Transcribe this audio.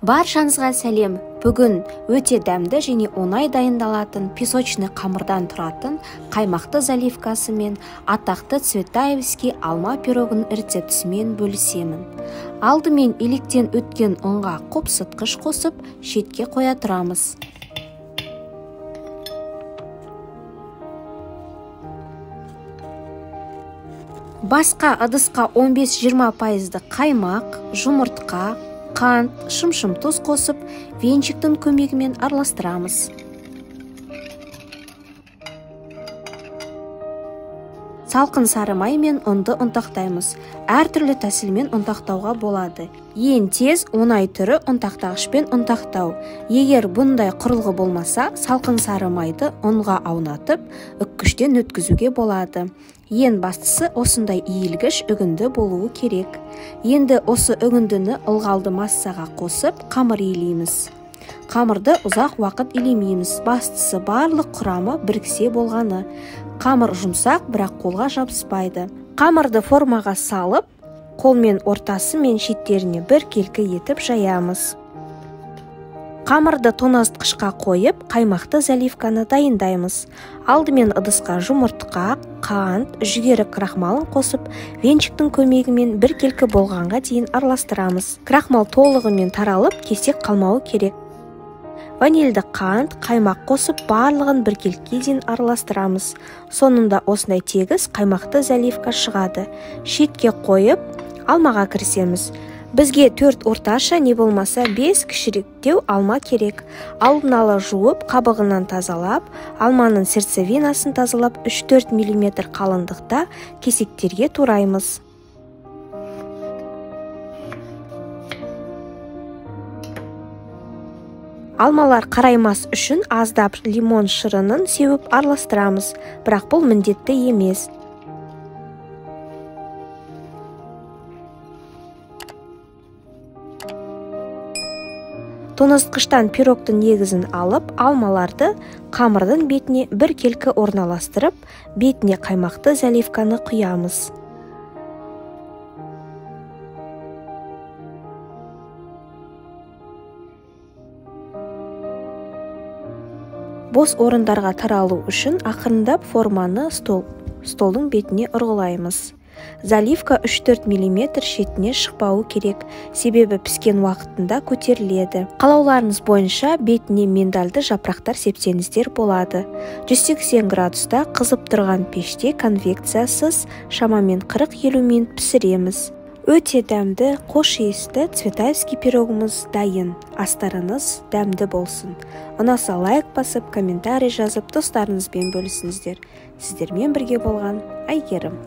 Баршаңызға сәлем. Бүгін өте дәмді және оңай дайындалатын песочный қамырдан тұратын қаймақты заливкасы мен атақты цветаевский алма пирогының рецептісімен бөлісемін. Алдымен електен өткен ұнға қопсытқыш қосып, шетке қоя тұрамыз. Басқа ыдысқа 15-20% қаймақ, жұмыртқа, қант, шым-шым тұз қосып, венчиктің көмегімен араластырамыз. Салқын сары май мен ұнды ұнтақтаймыз. Әртүрлі тәсілмен ұнтақтауға болады. Ең тез оңай түрі ұнтақтағышпен ұнтақтау. Егер бұндай құрылғы болмаса, салқын сары майды ұнға аунатып, үккіштен өткізуге болады. Ең бастысы осындай иілгіш үгінді болуы керек. Енді осы үгіндіні ылғалды массаға қосып, қамыр илейміз. Қамырды ұзақ уақыт илемейміз. Бастысы барлық құрамы біріксе болғаны. Қамыр жұмсақ, бірақ қолға жабыспайды. Қамырды формаға салып, қолмен ортасы мен шеттеріне біркелкі етіп жаямыз. Қамырды тоңазытқышқа қойып, қаймақты заливканы дайындаймыз. Алдымен ыдысқа жұмыртқа, қант, жүгері крахмалын қосып, венчиктің көмегімен біркелкі болғанға дейін араластырамыз. Крахмал толығымен таралып, кесек қалмауы керек. Ванильді қант, қаймақ қосып, барлығын біркелкі дейін араластырамыз. Соңында осындай тегіс қаймақты заливка шығады. Шетке қойып, алмаға кірісеміз. Бізге 4 орташа, не болмаса 5 кішіректеу алма керек. Алдын ала жуып, қабығынан тазалап, алманың сердцевинасын тазалап, 3-4 мм қалыңдықта кесектерге тураймыз. Алмалар қараймас үшін аздап лимон шырынын сеуіп араластырамыз, бірақ бұл міндетті емес. Тоңазытқыштан пирогтың негізін алып, алмаларды қамырдың бетіне біркелкі орналастырып, бетіне қаймақты заливканы құямыз. Бос орындарға таралу үшін ақырындап форманы столдың бетіне ұрғылаймыз. Заливка 3-4 мм шетіне шықпауы керек, себебі піскен уақытында көтеріледі. Қалауларыңыз бойынша бетіне миндальды жапырақтар сепсеңіздер болады. 180 градуста қызып тұрған пеште конвекциясыз шамамен 40-50 минут пісіреміз. Өте дәмді, қош иісті цветаевский пирогымыз дайын. Астарыңыз дәмді болсын. Ұнаса лайк басып, комментарий жазып, достарыңызбен бөлісіңіздер. Сіздермен бірге болған Әйгерім.